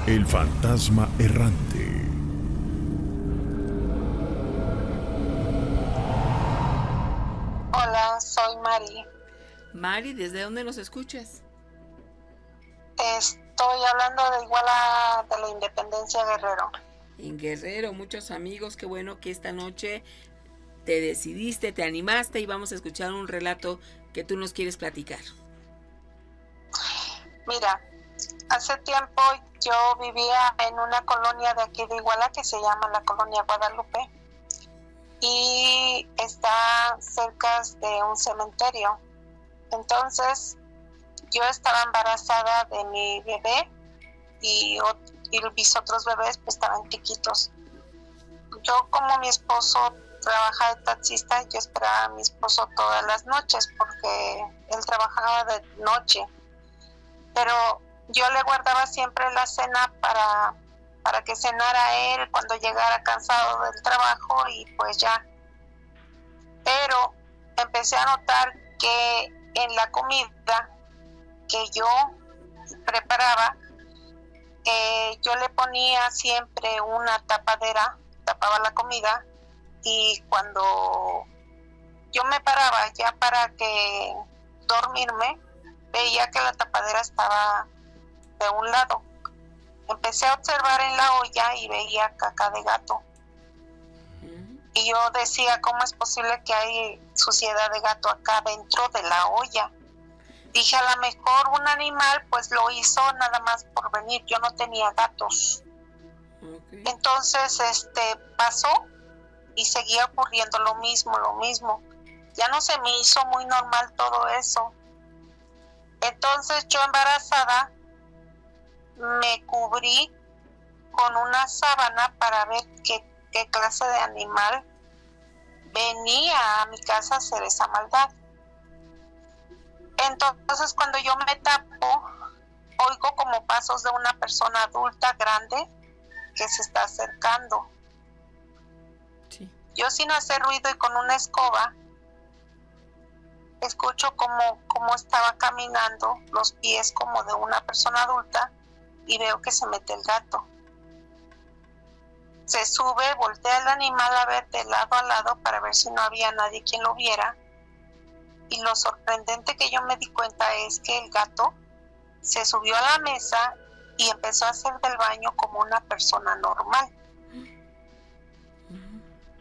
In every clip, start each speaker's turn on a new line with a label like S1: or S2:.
S1: El fantasma errante.
S2: Hola, soy Mari.
S3: Mari, ¿desde dónde nos escuchas?
S2: Estoy hablando de Iguala de la Independencia, Guerrero.
S3: En Guerrero, muchos amigos, qué bueno que esta noche te decidiste, te animaste y vamos a escuchar un relato que tú nos quieres platicar.
S2: Mira, hace tiempo yo vivía en una colonia de aquí de Iguala que se llama la Colonia Guadalupe y está cerca de un cementerio. Entonces, yo estaba embarazada de mi bebé y mis otros bebés pues estaban chiquitos. Yo, como mi esposo trabaja de taxista, yo esperaba a mi esposo todas las noches porque él trabajaba de noche. Pero yo le guardaba siempre la cena para que cenara él cuando llegara cansado del trabajo y pues ya. Pero empecé a notar que en la comida que yo preparaba, yo le ponía siempre una tapadera, tapaba la comida, y cuando yo me paraba ya para que dormirme, veía que la tapadera estaba de un lado. Empecé a observar en la olla y veía caca de gato. Y yo decía, ¿cómo es posible que hay suciedad de gato acá dentro de la olla? Dije, a lo mejor un animal pues lo hizo nada más por venir, yo no tenía gatos. Okay. Entonces pasó y seguía ocurriendo lo mismo. Ya no se me hizo muy normal todo eso. Entonces yo, embarazada, me cubrí con una sábana para ver qué clase de animal venía a mi casa a hacer esa maldad. Entonces, cuando yo me tapo, oigo como pasos de una persona adulta, grande, que se está acercando. Sí. Yo, sin hacer ruido y con una escoba, escucho cómo estaba caminando, los pies como de una persona adulta, y veo que se mete el gato. Se sube, voltea el animal a ver de lado a lado para ver si no había nadie quien lo viera. Y lo sorprendente que yo me di cuenta es que el gato se subió a la mesa y empezó a hacer del baño como una persona normal.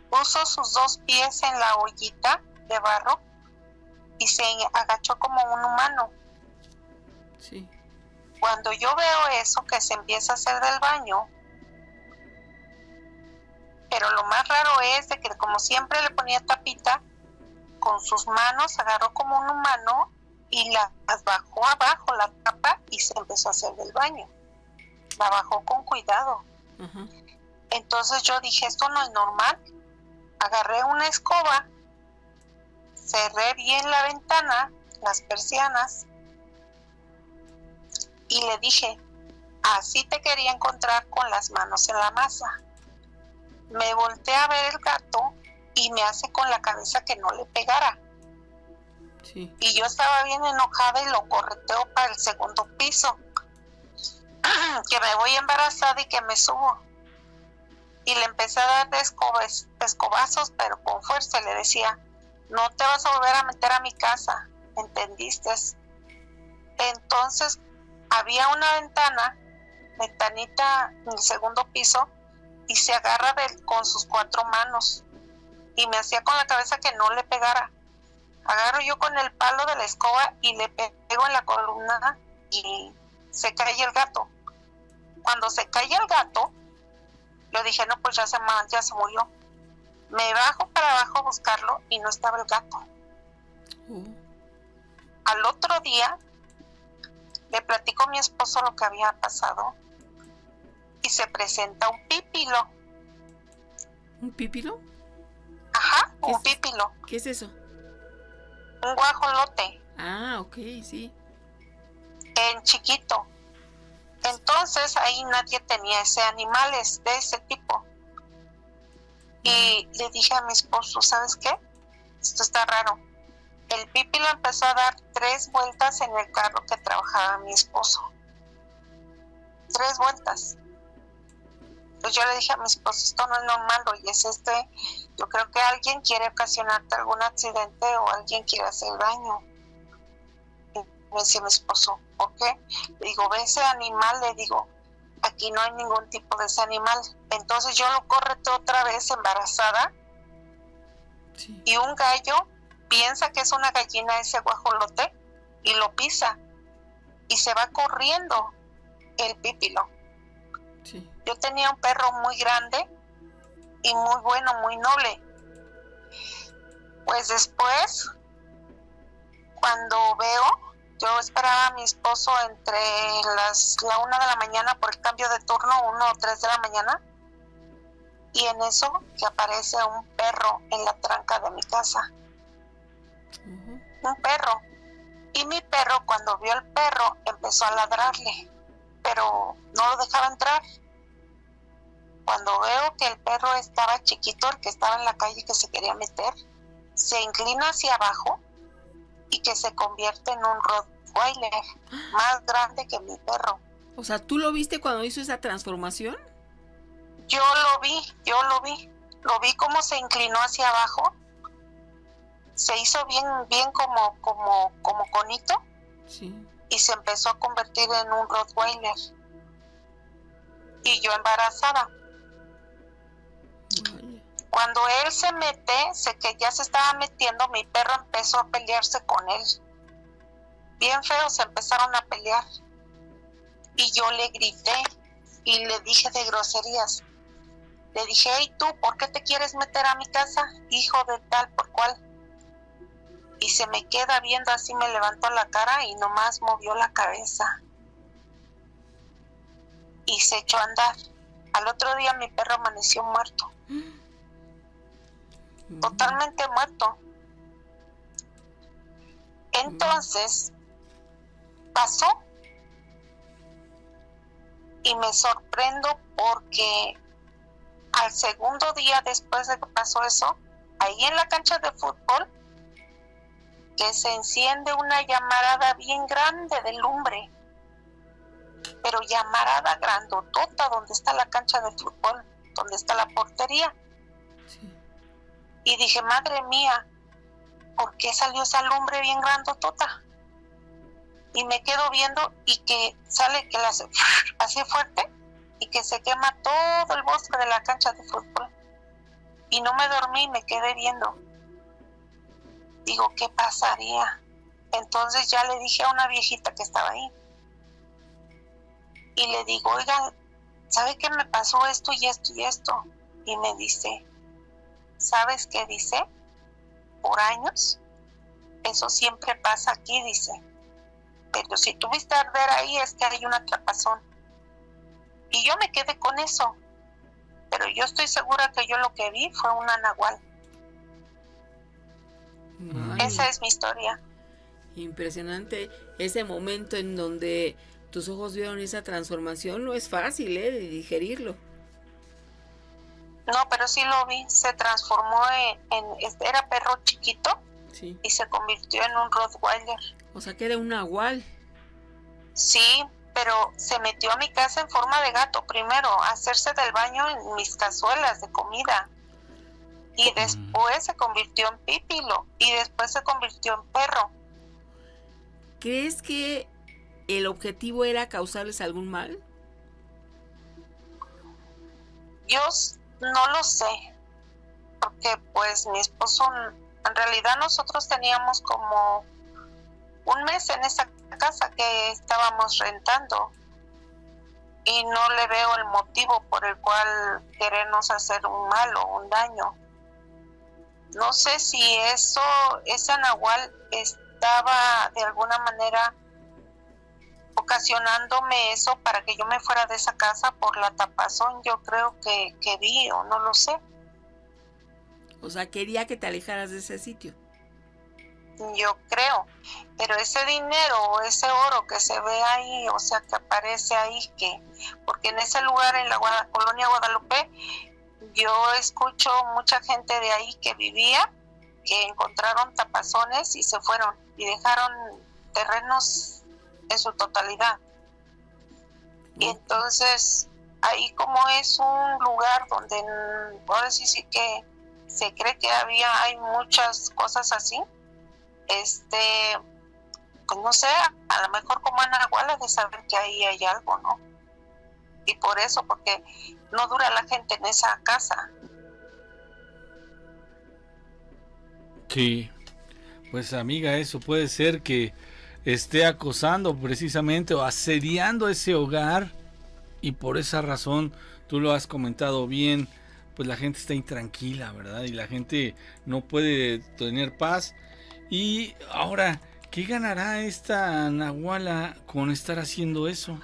S2: Puso sus dos pies en la ollita de barro y se agachó como un humano.
S3: Sí.
S2: Cuando yo veo eso, que se empieza a hacer del baño, pero lo más raro es de que, como siempre le ponía tapita, con sus manos agarró como un humano y las bajó abajo la tapa y se empezó a hacer del baño. La bajó con cuidado. Uh-huh. Entonces yo dije, esto no es normal. Agarré una escoba, cerré bien la ventana, las persianas, y le dije, así te quería encontrar con las manos en la masa. Me volteé a ver el gato y me hace con la cabeza que no le pegara.
S3: Sí.
S2: Y yo estaba bien enojada y lo correteo para el segundo piso. Que me voy embarazada y que me subo. Y le empecé a dar de escobazos, pero con fuerza. Le decía, no te vas a volver a meter a mi casa, ¿entendiste? Entonces había una ventanita en el segundo piso, y se agarra con sus 4 manos. Y me hacía con la cabeza que no le pegara. Agarro yo con el palo de la escoba y le pego en la columna y se cae el gato. Cuando se cae el gato, le dije, no, pues ya se murió. Me bajo para abajo a buscarlo y no estaba el gato. Al otro día, le platico a mi esposo lo que había pasado y se presenta un pípilo.
S3: ¿Un pípilo?
S2: Ajá, un pípilo.
S3: ¿Qué es eso?
S2: Un guajolote.
S3: Ah, ok, sí.
S2: En chiquito. Entonces ahí nadie tenía animales de ese tipo. Y le dije a mi esposo, ¿sabes qué? Esto está raro. El pípilo empezó a dar 3 vueltas en el carro que trabajaba mi esposo. 3 vueltas. Pues yo le dije a mi esposo, esto no es normal, oye, yo creo que alguien quiere ocasionarte algún accidente o alguien quiere hacer daño. Y me decía mi esposo, ¿por qué? Le digo, ve ese animal, le digo, aquí no hay ningún tipo de ese animal. Entonces yo lo correto otra vez embarazada, sí, y un gallo piensa que es una gallina ese guajolote y lo pisa y se va corriendo el pípilo. Sí. Yo tenía un perro muy grande y muy bueno, muy noble. Pues después, cuando veo, yo esperaba a mi esposo entre la 1 de la mañana por el cambio de turno, 1 o 3 de la mañana, y en eso que aparece un perro en la tranca de mi casa. Un perro. Y mi perro, cuando vio al perro, empezó a ladrarle, pero no lo dejaba entrar. Cuando veo que el perro estaba chiquito, el que estaba en la calle que se quería meter, se inclina hacia abajo y que se convierte en un Rottweiler más grande que mi perro.
S3: O sea, ¿tú lo viste cuando hizo esa transformación?
S2: Yo lo vi cómo se inclinó hacia abajo, se hizo bien como conito, sí, y se empezó a convertir en un Rottweiler. Y yo embarazada. Cuando él se mete, sé que ya se estaba metiendo, mi perro empezó a pelearse con él. Bien feo, se empezaron a pelear. Y yo le grité y le dije de groserías. Le dije, hey tú, ¿por qué te quieres meter a mi casa? Hijo de tal por cual. Y se me queda viendo así, me levantó la cara y nomás movió la cabeza. Y se echó a andar. Al otro día mi perro amaneció muerto. Totalmente muerto. Entonces pasó y me sorprendo porque al segundo día después de que pasó eso, ahí en la cancha de fútbol, que se enciende una llamarada bien grande de lumbre, pero llamarada grandotota, donde está la cancha de fútbol, donde está la portería. Sí. Y dije, madre mía, ¿por qué salió esa lumbre bien grandotota? Y me quedo viendo y que sale que la hace así fuerte y que se quema todo el bosque de la cancha de fútbol. Y no me dormí, me quedé viendo. Digo, ¿qué pasaría? Entonces ya le dije a una viejita que estaba ahí. Y le digo, oiga, ¿sabe qué me pasó esto y esto y esto? Y me dice, ¿sabes qué dice? Por años, eso siempre pasa aquí, dice. Pero si tú viste arder ahí es que hay una atrapazón. Y yo me quedé con eso. Pero yo estoy segura que yo lo que vi fue una nahual. Ay. Esa es mi historia.
S3: Impresionante ese momento en donde tus ojos vieron esa transformación. No es fácil, de digerirlo.
S2: No, pero sí lo vi. Se transformó era perro chiquito, sí, y se convirtió en un Rottweiler.
S3: O sea que era un nahual.
S2: Sí, pero se metió a mi casa en forma de gato primero, a hacerse del baño en mis cazuelas de comida. Y después se convirtió en pípilo. Y después se convirtió en perro.
S3: ¿Crees que el objetivo era causarles algún mal?
S2: Yo no lo sé. Porque pues mi esposo, en realidad nosotros teníamos como un mes en esa casa que estábamos rentando. Y no le veo el motivo por el cual querernos hacer un mal o un daño. No sé si ese nahual estaba de alguna manera ocasionándome eso para que yo me fuera de esa casa por la tapazón, yo creo que vi, o no lo sé.
S3: O sea, quería que te alejaras de ese sitio.
S2: Yo creo, pero ese dinero o ese oro que se ve ahí, o sea, que aparece ahí, porque en ese lugar, en la colonia Guadalupe, yo escucho mucha gente de ahí que vivía, que encontraron tapazones y se fueron y dejaron terrenos en su totalidad. Y entonces ahí como es un lugar donde ahora sí que se cree que hay muchas cosas así, pues no sé, a lo mejor como Anahuala de saber que ahí hay algo, ¿no? Y por eso, porque no dura la gente en esa casa.
S4: Sí, pues amiga, eso puede ser que esté acosando precisamente o asediando ese hogar, y por esa razón, tú lo has comentado bien, pues la gente está intranquila, ¿verdad? Y la gente no puede tener paz. Y ahora, ¿qué ganará esta Nahuala con estar haciendo eso?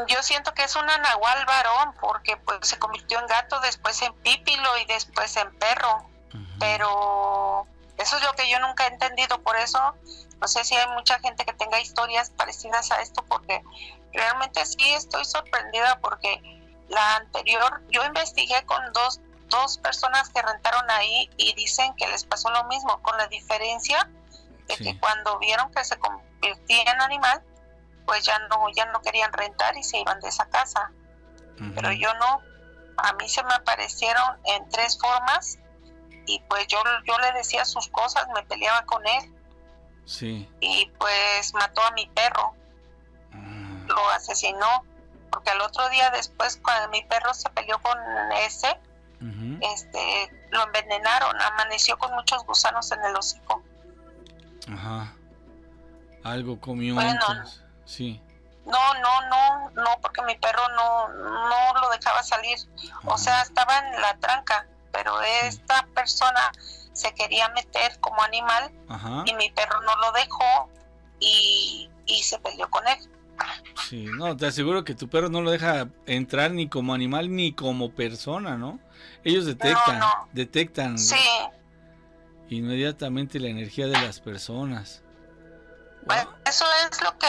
S2: Yo siento que es una nahual varón, porque pues se convirtió en gato, después en pípilo y después en perro. Pero eso es lo que yo nunca he entendido, por eso no sé si hay mucha gente que tenga historias parecidas a esto, porque realmente sí estoy sorprendida, porque la anterior, yo investigué con dos personas que rentaron ahí y dicen que les pasó lo mismo, con la diferencia de que cuando vieron que se convertía en animal, pues ya no querían rentar y se iban de esa casa. Pero yo no, a mí se me aparecieron en 3 formas, y pues yo le decía sus cosas, me peleaba con él.
S4: Sí.
S2: Y pues mató a mi perro, lo asesinó, porque al otro día después, cuando mi perro se peleó con ese, lo envenenaron, amaneció con muchos gusanos en el hocico.
S4: Ajá. Algo comió
S2: entonces.
S4: Sí.
S2: No, porque mi perro no lo dejaba salir. O sea, estaba en la tranca, pero esta persona se quería meter como animal. Y mi perro no lo dejó y se peleó con él.
S4: Sí, no, te aseguro que tu perro no lo deja entrar ni como animal ni como persona, ¿no? Ellos detectan
S2: sí,
S4: inmediatamente la energía de las personas.
S2: Pues eso es lo que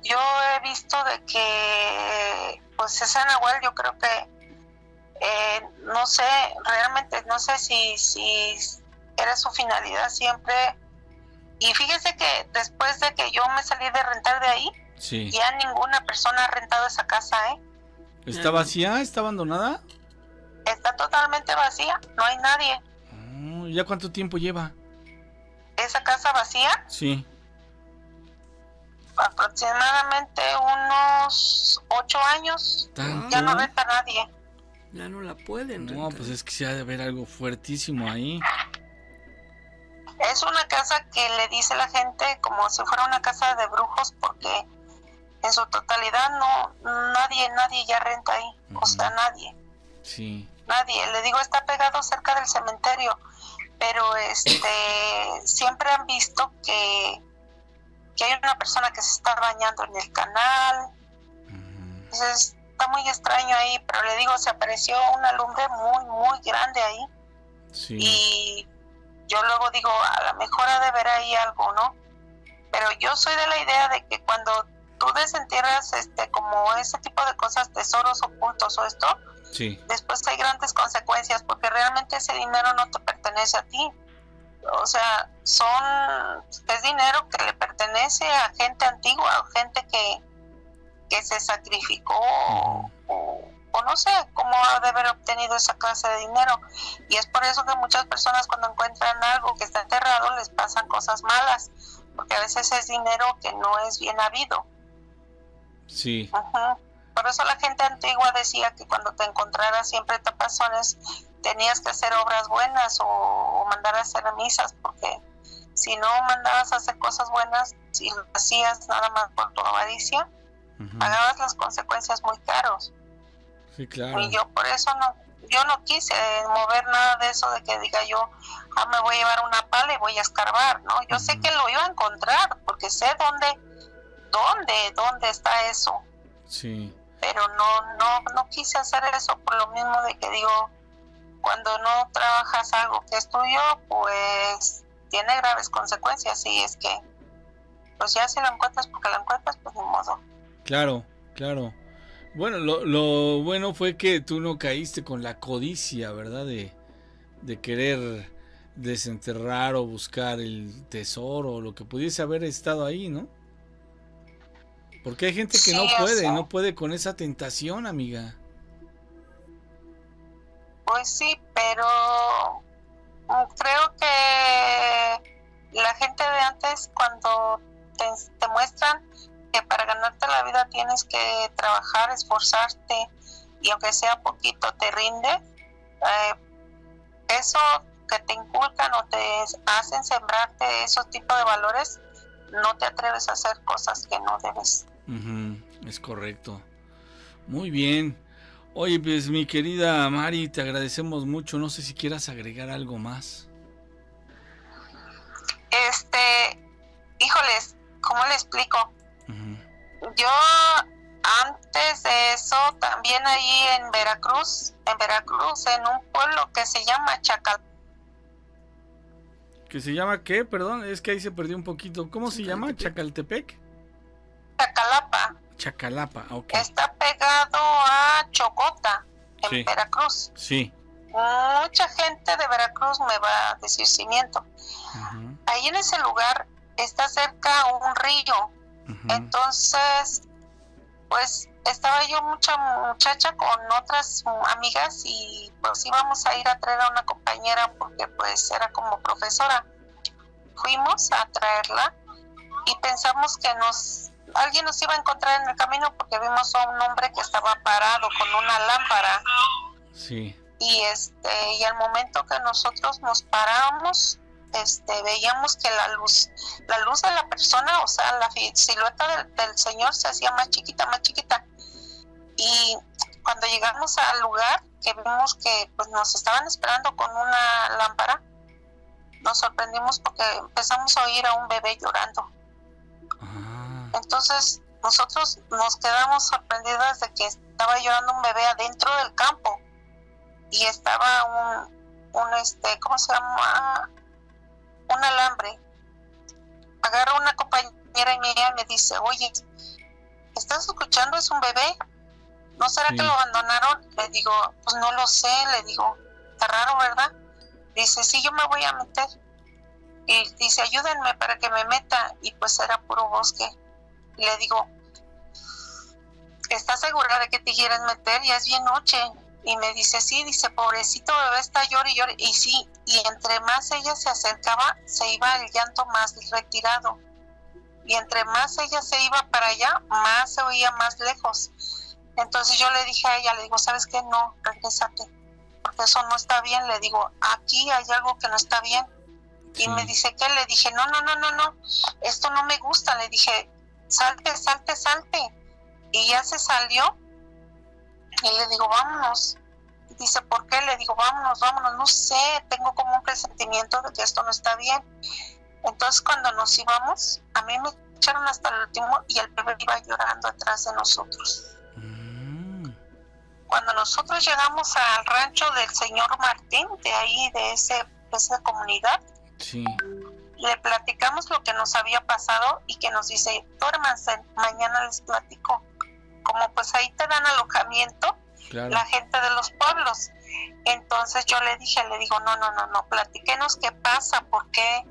S2: yo he visto, de que pues ese nahual, yo creo que no sé, realmente no sé si era su finalidad siempre. Y fíjese que después de que yo me salí de rentar de ahí, ya ninguna persona ha rentado esa casa,
S4: ¿Está vacía? ¿Está abandonada?
S2: Está totalmente vacía, no hay nadie.
S4: ¿Ya cuánto tiempo lleva
S2: esa casa vacía?
S4: Sí.
S2: Aproximadamente unos 8 años.
S4: ¿Tanto?
S2: Ya no renta nadie.
S3: Ya no la pueden rentar.
S4: No, pues es que se ha de haber algo fuertísimo ahí.
S2: Es una casa que le dice la gente como si fuera una casa de brujos, porque en su totalidad nadie ya renta ahí. O sea, nadie.
S4: Sí.
S2: Nadie. Le digo, está pegado cerca del cementerio, pero siempre han visto que hay una persona que se está bañando en el canal. Entonces está muy extraño ahí, pero le digo, se apareció una lumbre muy grande ahí.
S4: Sí.
S2: Y yo luego digo, a lo mejor ha de haber ahí algo, ¿no? Pero yo soy de la idea de que cuando tú desentierras como ese tipo de cosas, tesoros ocultos o esto, después hay grandes consecuencias, porque realmente ese dinero no te pertenece a ti. O sea, es dinero que le pertenece a gente antigua, o gente que se sacrificó, o no sé cómo ha de haber obtenido esa clase de dinero. Y es por eso que muchas personas, cuando encuentran algo que está enterrado, les pasan cosas malas, porque a veces es dinero que no es bien habido.
S4: Sí.
S2: Por eso la gente antigua decía que cuando te encontraras siempre tapazones, tenías que hacer obras buenas o mandar a hacer misas, porque si no mandabas a hacer cosas buenas, si lo hacías nada más por tu avaricia, pagabas las consecuencias muy caros.
S4: Sí, claro.
S2: Y yo por eso yo no quise mover nada de eso, de que diga yo, me voy a llevar una pala y voy a escarbar, ¿no? Yo sé que lo iba a encontrar, porque sé dónde está eso.
S4: Sí.
S2: Pero no quise hacer eso, por lo mismo de que digo, cuando no trabajas algo que es tuyo, pues tiene graves consecuencias. Y es que, pues ya si lo encuentras porque lo encuentras, pues ni modo.
S4: Claro. Bueno, lo bueno fue que tú no caíste con la codicia, ¿verdad? De querer desenterrar o buscar el tesoro o lo que pudiese haber estado ahí, ¿no? Porque hay gente que
S2: Sí,
S4: no puede con esa tentación, amiga.
S2: pues sí, pero creo que la gente de antes, cuando te muestran que para ganarte la vida tienes que trabajar, esforzarte, y aunque sea poquito te rinde, eso que te inculcan o te hacen sembrarte esos tipos de valores, no te atreves a hacer cosas que no debes.
S4: Es correcto. Muy bien. Oye, pues mi querida Mari, te agradecemos mucho. No sé si quieras agregar algo más.
S2: Híjoles, ¿cómo le explico? Yo antes de eso, también ahí en Veracruz, en un pueblo que se llama Chacalapa.
S4: ¿Que se llama qué? Perdón, es que ahí se perdió un poquito. ¿Cómo se llama? ¿Chacaltepec? Chacalapa, ok.
S2: Está pegado a Chocota, en
S4: Sí.
S2: Veracruz.
S4: Sí.
S2: Mucha gente de Veracruz me va a decir si miento. Ahí en ese lugar está cerca un río. Entonces, pues estaba yo muchacha con otras amigas y pues íbamos a ir a traer a una compañera porque pues era como profesora. Fuimos a traerla y pensamos que alguien nos iba a encontrar en el camino porque vimos a un hombre que estaba parado con una lámpara.
S4: Sí.
S2: Y al momento que nosotros nos paramos, veíamos que la luz de la persona, o sea, la silueta del señor se hacía más chiquita. Y cuando llegamos al lugar, que vimos que pues nos estaban esperando con una lámpara, nos sorprendimos porque empezamos a oír a un bebé llorando. Entonces nosotros nos quedamos sorprendidas de que estaba llorando un bebé adentro del campo y estaba ¿cómo se llama? Un alambre. Agarra una compañera mía y me dice, oye, ¿estás escuchando? ¿Es un bebé? ¿No será que lo abandonaron? Le digo, pues no lo sé, le digo, está raro, ¿verdad? Dice, sí, yo me voy a meter. Y dice, ayúdenme para que me meta. Y pues era puro bosque. Y le digo, ¿estás segura de que te quieres meter? Ya es bien noche. Y me dice, sí, dice, pobrecito bebé está llore y llore. Y sí, y entre más ella se acercaba, se iba el llanto más retirado. Y entre más ella se iba para allá, más se oía más lejos. Entonces yo le dije a ella, le digo, ¿sabes qué? No, regrésate, porque eso no está bien. Le digo, aquí hay algo que no está bien. Y me dice, ¿qué? Le dije, no, esto no me gusta. Le dije, salte. Y ya se salió. Y le digo, vámonos. Y dice, ¿por qué? Le digo, vámonos. No sé, tengo como un presentimiento de que esto no está bien. Entonces cuando nos íbamos, a mí me echaron hasta el último y el bebé iba llorando atrás de nosotros. Cuando nosotros llegamos al rancho del señor Martín, de ahí, de esa comunidad, le platicamos lo que nos había pasado y que nos dice, duérmanse, mañana les platico. Como pues ahí te dan alojamiento, la gente de los pueblos. Entonces yo le digo, no, platíquenos qué pasa, ¿por qué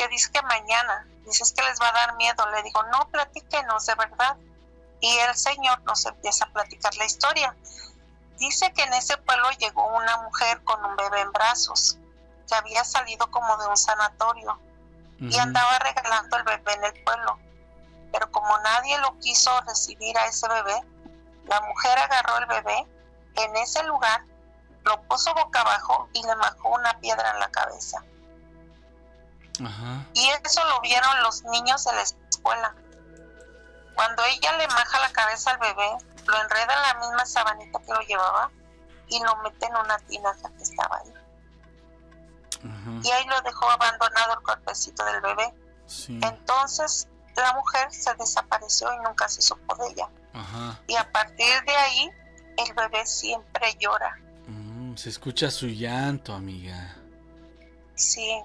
S2: dice que mañana? Dices que les va a dar miedo. Le digo, no, platíquenos de verdad. Y el señor nos empieza a platicar la historia. Dice que en ese pueblo llegó una mujer con un bebé en brazos, que había salido como de un sanatorio, y andaba regalando el bebé en el pueblo. Pero como nadie lo quiso recibir a ese bebé, la mujer agarró el bebé en ese lugar, lo puso boca abajo y le majó una piedra en la cabeza. Y eso lo vieron los niños de la escuela. Cuando ella le maja la cabeza al bebé, lo enreda en la misma sabanita que lo llevaba y lo mete en una tinaja que estaba ahí. Y ahí lo dejó abandonado el cuerpecito del bebé. Entonces la mujer se desapareció y nunca se supo de ella. Y a partir de ahí el bebé siempre llora.
S4: Se escucha su llanto, amiga.
S2: Sí.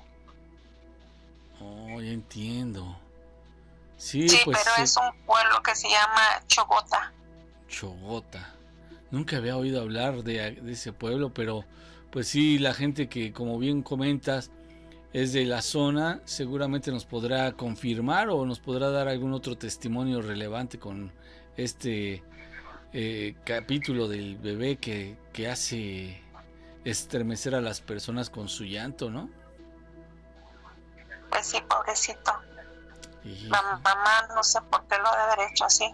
S4: Oh, ya entiendo.
S2: Sí, pues, pero es un pueblo que se llama Chogota.
S4: Chogota. Nunca había oído hablar de ese pueblo, pero pues sí, la gente que, como bien comentas, es de la zona, seguramente nos podrá confirmar o nos podrá dar algún otro testimonio relevante con este capítulo del bebé que hace estremecer a las personas con su llanto, ¿no?
S2: Pues sí, pobrecito.
S4: Y,
S2: La mamá no sé por qué lo ha de haber hecho así.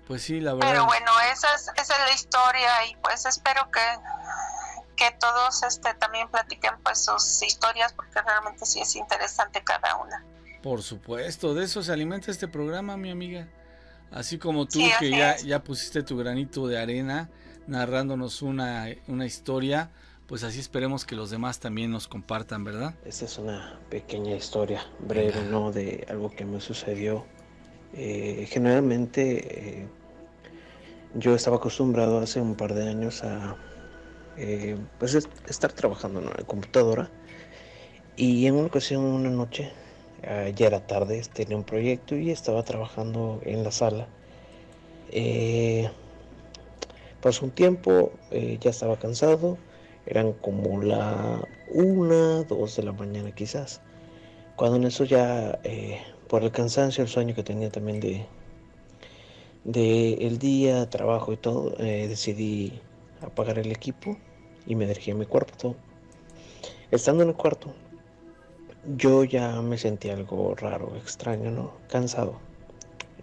S4: pues sí, la verdad.
S2: Pero bueno, esa es la historia y pues espero que todos también platiquen pues sus historias, porque realmente sí es interesante cada una.
S4: Por supuesto, de eso se alimenta este programa, mi amiga. Así como tú,
S2: Sí,
S4: que
S2: así es.
S4: ya pusiste tu granito de arena narrándonos una historia, pues así esperemos que los demás también nos compartan, ¿verdad?
S5: Esta es una pequeña historia breve, ¿no? De algo que me sucedió. Generalmente yo estaba acostumbrado hace un par de años a pues estar trabajando en la computadora, y en una ocasión, una noche, ya era tarde, tenía un proyecto y estaba trabajando en la sala. Pasó un tiempo, ya estaba cansado, eran como la 1, 2 de la mañana quizás, cuando en eso ya, por el cansancio, el sueño que tenía también de el día, trabajo y todo, decidí apagar el equipo y me dirigí a mi cuarto. Estando en el cuarto, yo ya me sentí algo raro, extraño, ¿no? Cansado.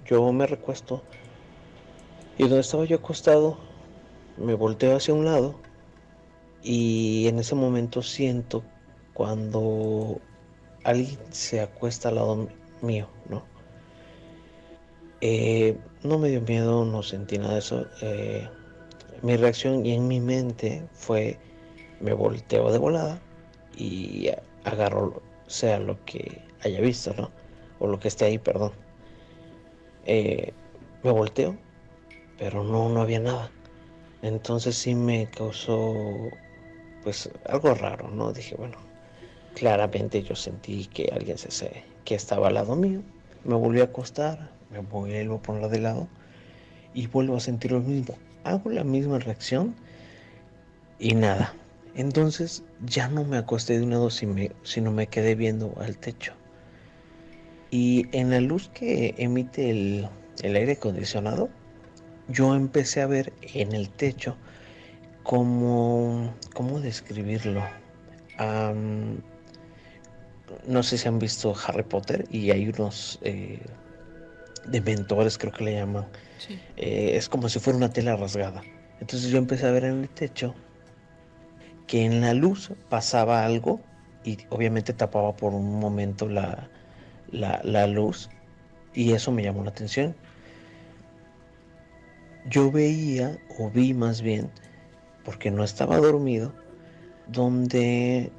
S5: Yo me recuesto y donde estaba yo acostado, me volteo hacia un lado y en ese momento siento cuando alguien se acuesta al lado mío, ¿no? No me dio miedo, no sentí nada de eso. Mi reacción y en mi mente fue, me volteo de volada y agarro, sea lo que haya visto, ¿no? O lo que esté ahí, perdón. Me volteo, pero no había nada. Entonces sí me causó, pues, algo raro, ¿no? Dije, bueno, claramente yo sentí que alguien que estaba al lado mío. Me volví a acostar, me vuelvo a poner de lado y vuelvo a sentir lo mismo. Hago la misma reacción y nada. Entonces ya no me acosté de un lado, sino me quedé viendo al techo. Y en la luz que emite el aire acondicionado, yo empecé a ver en el techo ¿cómo describirlo? No sé si han visto Harry Potter y hay unos dementores, creo que le llaman.
S3: Sí.
S5: Es como si fuera una tela rasgada. Entonces yo empecé a ver en el techo que en la luz pasaba algo y obviamente tapaba por un momento la luz, y eso me llamó la atención. Yo veía, o vi más bien, porque no estaba dormido, donde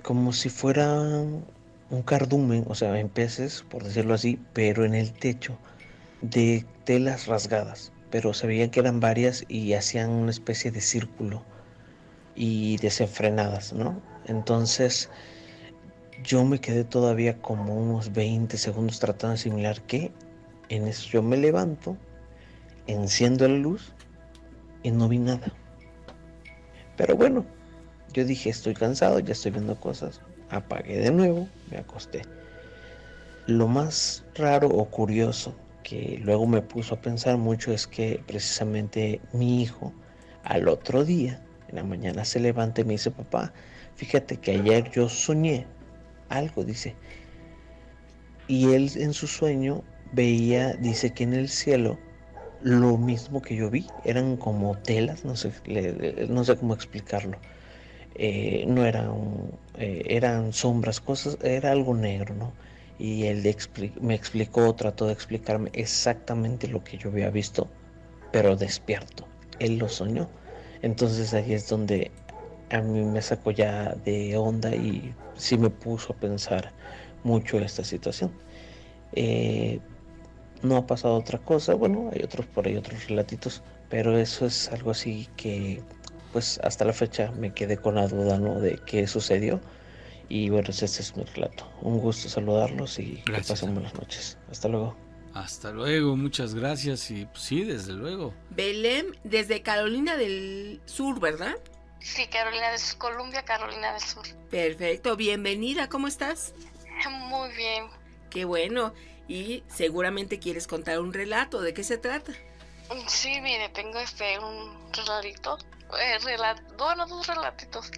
S5: como si fuera un cardumen, o sea, en peces, por decirlo así, pero en el techo, de telas rasgadas, pero se veía que eran varias y hacían una especie de círculo y desenfrenadas, ¿no? Entonces yo me quedé todavía como unos 20 segundos tratando de asimilar qué. En eso yo me levanto, enciendo la luz y no vi nada. Pero bueno, yo dije, estoy cansado, ya estoy viendo cosas. Apagué de nuevo, me acosté. Lo más raro o curioso que luego me puso a pensar mucho es que precisamente mi hijo al otro día, en la mañana, se levanta y me dice, papá, fíjate que ayer yo soñé algo, dice. Y él en su sueño veía, dice que en el cielo, lo mismo que yo vi, eran como telas, no sé cómo explicarlo. No eran, eran sombras, cosas, era algo negro, ¿no? Y él me explicó, trató de explicarme exactamente lo que yo había visto, pero despierto. Él lo soñó. Entonces ahí es donde a mí me sacó ya de onda y sí me puso a pensar mucho esta situación. No ha pasado otra cosa, bueno, hay por ahí otros relatitos, pero eso es algo así que pues hasta la fecha me quedé con la duda, ¿no? De qué sucedió. Y bueno, este es mi relato. Un gusto saludarlos y que pasen buenas noches. Hasta luego.
S4: Hasta luego, muchas gracias. Y pues, sí, desde luego.
S3: Belém, desde Carolina del Sur, ¿verdad?
S6: Sí, Carolina del Sur, Columbia, Carolina del Sur.
S3: Perfecto, bienvenida, ¿cómo estás?
S6: Muy bien.
S3: Qué bueno, y seguramente quieres contar un relato, ¿de qué se trata?
S6: Sí, mire, tengo un relatito, bueno, dos relatitos,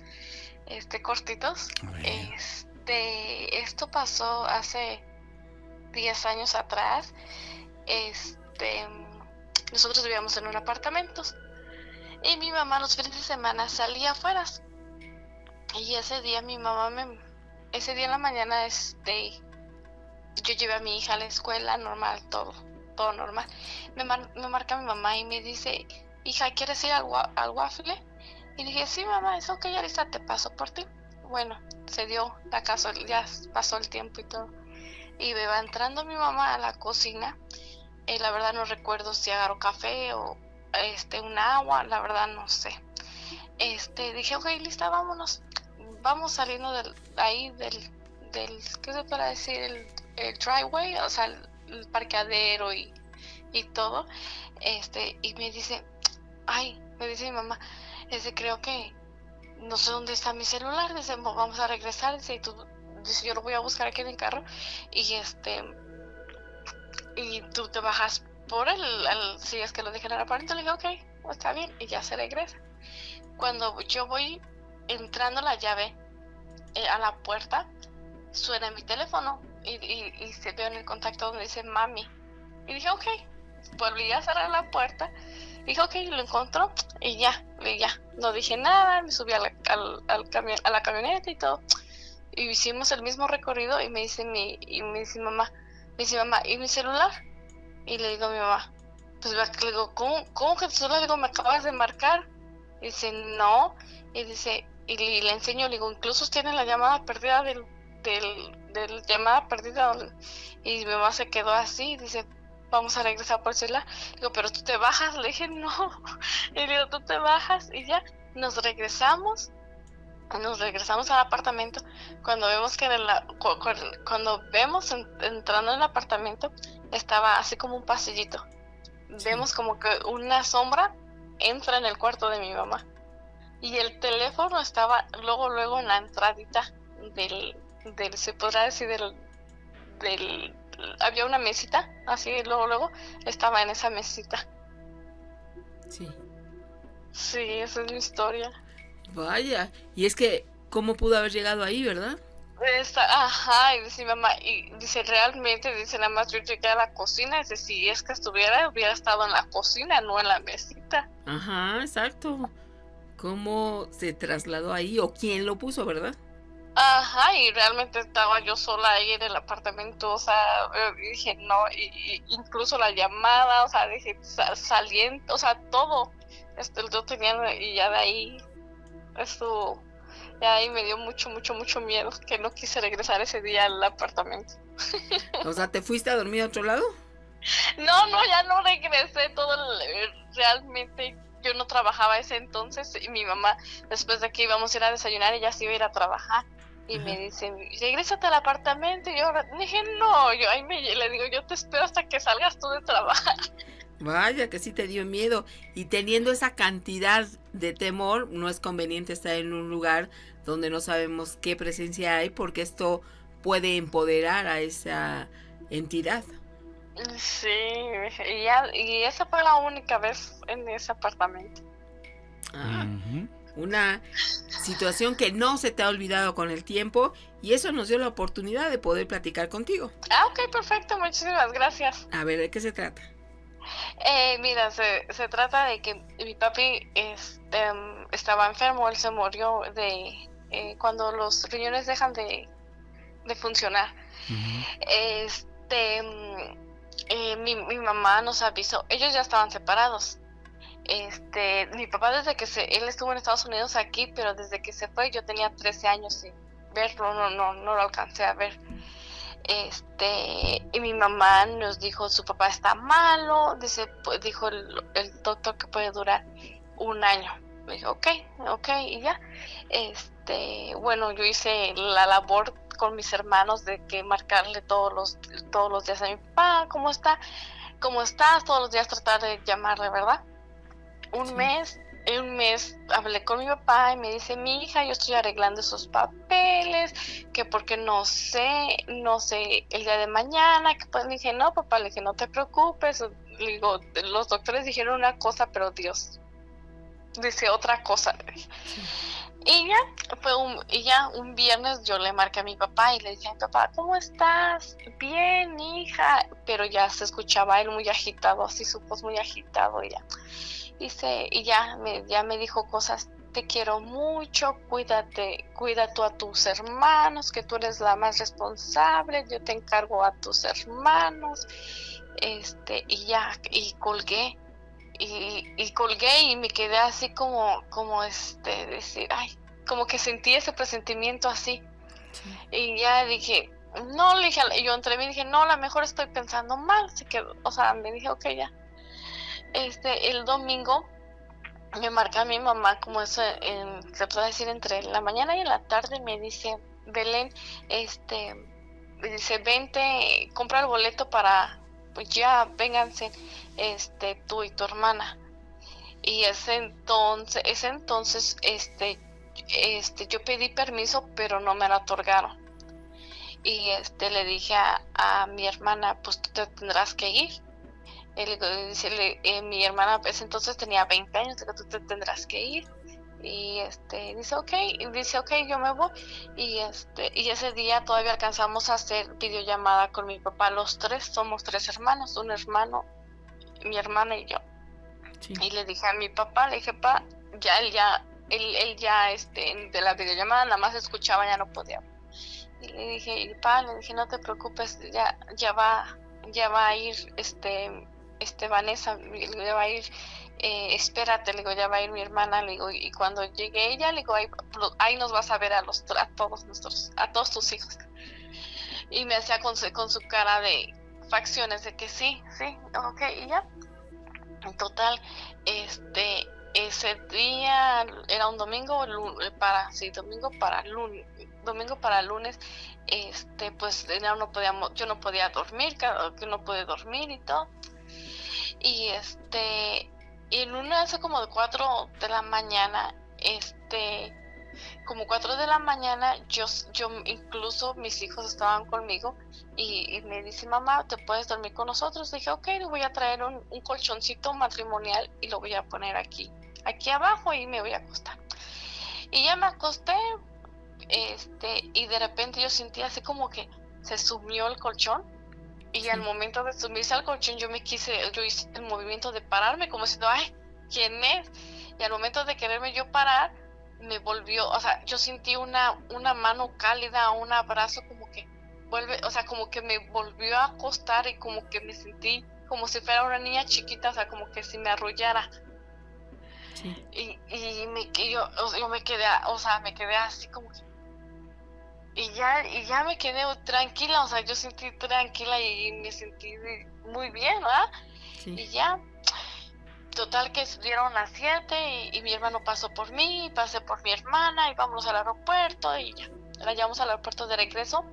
S6: cortitos.
S4: A ver.
S6: Esto pasó hace 10 años atrás. Nosotros vivíamos en un apartamento y mi mamá los fines de semana salía afuera. Y ese día ese día en la mañana, yo llevé a mi hija a la escuela, normal, todo normal. Me marca mi mamá y me dice, hija, ¿quieres ir al waffle? Y dije, sí, mamá, es ok, ahorita te paso por ti. Bueno, se dio la caso, ya pasó el tiempo y todo. Y me va entrando mi mamá a la cocina. La verdad no recuerdo si agarró café o un agua, la verdad no sé. Dije, ok, lista, vámonos. Vamos saliendo del ¿qué se puede decir? El driveway, o sea, el parqueadero y todo. Y me dice mi mamá, creo que no sé dónde está mi celular. Dice, vamos a regresar. Dice, yo lo voy a buscar aquí en el carro. Y tú te bajas por si es que lo dejé en el apartamento. Le dije, ok, está bien, y ya se regresa. Cuando yo voy entrando la llave a la puerta, suena mi teléfono y se ve en el contacto donde dice mami. Y dije, ok, volví a cerrar la puerta. Dije, ok, lo encontró y ya, no dije nada. Me subí a la camioneta y todo. Y hicimos el mismo recorrido y me dice mamá, ¿y mi celular? Y le digo a mi mamá, pues le digo, ¿cómo que tu celular? Le digo, me acabas de marcar. Y dice, no. Y dice, y le enseño, le digo, incluso tiene la llamada perdida del llamada perdida. Y mi mamá se quedó así, dice, vamos a regresar por el celular. Digo, pero tú te bajas. Le dije, no. Y le digo, tú te bajas y ya. Nos regresamos al apartamento. Cuando vemos que entrando en el apartamento, estaba así como un pasillito. Sí. Vemos como que una sombra entra en el cuarto de mi mamá. Y el teléfono estaba luego en la entradita del se podrá decir, había una mesita, así luego estaba en esa mesita.
S3: Sí.
S6: Sí, esa es mi historia.
S3: Vaya, y es que, ¿cómo pudo haber llegado ahí, verdad?
S6: Ajá, y dice mi mamá, y dice, realmente, dice, nada más yo llegué a la cocina, dice, si es que hubiera estado en la cocina, no en la mesita.
S3: Ajá, exacto. ¿Cómo se trasladó ahí o quién lo puso, verdad?
S6: Ajá, y realmente estaba yo sola ahí en el apartamento, o sea, dije, no, y incluso la llamada, o sea, dije, saliendo, o sea, todo, yo tenía, y ya de ahí, esto, ya ahí me dio mucho miedo, que no quise regresar ese día al apartamento.
S3: O sea, ¿te fuiste a dormir a otro lado?
S6: No, ya no regresé, realmente yo no trabajaba ese entonces, y mi mamá, después de que íbamos a ir a desayunar, ella sí iba a ir a trabajar. Y me dice, regrésate al apartamento. Y yo dije, no, le digo, yo te espero hasta que salgas tú de trabajar.
S3: Vaya, que sí te dio miedo. Y teniendo esa cantidad de temor, no es conveniente estar en un lugar donde no sabemos qué presencia hay, porque esto puede empoderar a esa entidad.
S6: Sí, y esa fue la única vez en ese apartamento.
S3: Una situación que no se te ha olvidado con el tiempo, y eso nos dio la oportunidad de poder platicar contigo.
S6: Ok, perfecto, muchísimas gracias.
S3: A ver, ¿de qué se trata?
S6: Mira, se trata de que mi papi estaba enfermo. Él se murió cuando los riñones dejan de funcionar. Mi mamá nos avisó, ellos ya estaban separados. Mi papá él estuvo en Estados Unidos aquí, pero desde que se fue yo tenía 13 años sin verlo, no lo alcancé a ver. Y mi mamá nos dijo, su papá está malo, dijo el doctor que puede durar 1 año. Me dijo, ok, y ya. Bueno, yo hice la labor con mis hermanos de que marcarle todos los días a mi papá, ¿cómo estás? Todos los días tratar de llamarle, ¿verdad? Un mes un mes hablé con mi papá y me dice, mi hija, yo estoy arreglando esos papeles, que porque no sé, el día de mañana, que pues le dije, no, papá, le dije, no te preocupes, le digo, los doctores dijeron una cosa, pero Dios dice otra cosa. Y ya un viernes yo le marqué a mi papá y le dije a mi papá, ¿cómo estás? Bien, hija, pero ya se escuchaba él muy agitado, así su voz muy agitado, y ya me dijo cosas, te quiero mucho, cuida tú a tus hermanos, que tú eres la más responsable, yo te encargo a tus hermanos, y colgué. Y colgué y me quedé así como decir, ay, como que sentí ese presentimiento así.
S3: Sí.
S6: Y ya dije, no, le dije, yo entre mí dije, no, a lo mejor estoy pensando mal, así que, o sea, me dije, ok, ya. El domingo me marca mi mamá, como eso, se puede decir, entre la mañana y en la tarde, me dice, Belén, me dice, vente, compra el boleto para, pues ya, vénganse, tú y tu hermana. Y ese entonces, yo pedí permiso, pero no me lo otorgaron. Y le dije a mi hermana, pues tú te tendrás que ir. Mi hermana ese entonces tenía 20 años, digo, tú te tendrás que ir. Y dice ok, yo me voy. Y ese día todavía alcanzamos a hacer videollamada con mi papá, los tres, somos 3 hermanos, un hermano, mi hermana y yo.
S3: Sí.
S6: Y le dije a mi papá, le dije, pa, él ya de la videollamada nada más escuchaba, ya no podía. Y le dije, no te preocupes, ya va a ir Vanessa, ya va a ir, espérate, le digo, ya va a ir mi hermana, le digo, y cuando llegue ella, le digo, ahí nos vas a ver a todos tus hijos. Y me hacía con su cara de facciones de que sí, ok, y ya. En total, ese día era un domingo para lunes, pues ya yo no podía dormir, que no pude dormir y todo. Y en una hace como de 4 de la mañana, como 4 de la mañana, yo incluso mis hijos estaban conmigo y me dice, mamá, ¿te puedes dormir con nosotros? Dije, ok, le voy a traer un colchoncito matrimonial y lo voy a poner aquí abajo y me voy a acostar. Y ya me acosté, y de repente yo sentí así como que se sumió el colchón. Y al momento de sumirse al colchón yo hice el movimiento de pararme como diciendo, ay, ¿quién es? Y al momento de quererme yo parar, me volvió, o sea, yo sentí una mano cálida, un abrazo como que me volvió a acostar y como que me sentí como si fuera una niña chiquita, o sea, como que si me arrullara. Sí. Y yo me quedé así como que, y ya me quedé tranquila, o sea, yo sentí tranquila y me sentí muy bien, ¿verdad? Sí. Y ya, total que dieron las 7 y mi hermano pasó por mí, pasé por mi hermana y vámonos al aeropuerto y ya, la llevamos al aeropuerto de regreso.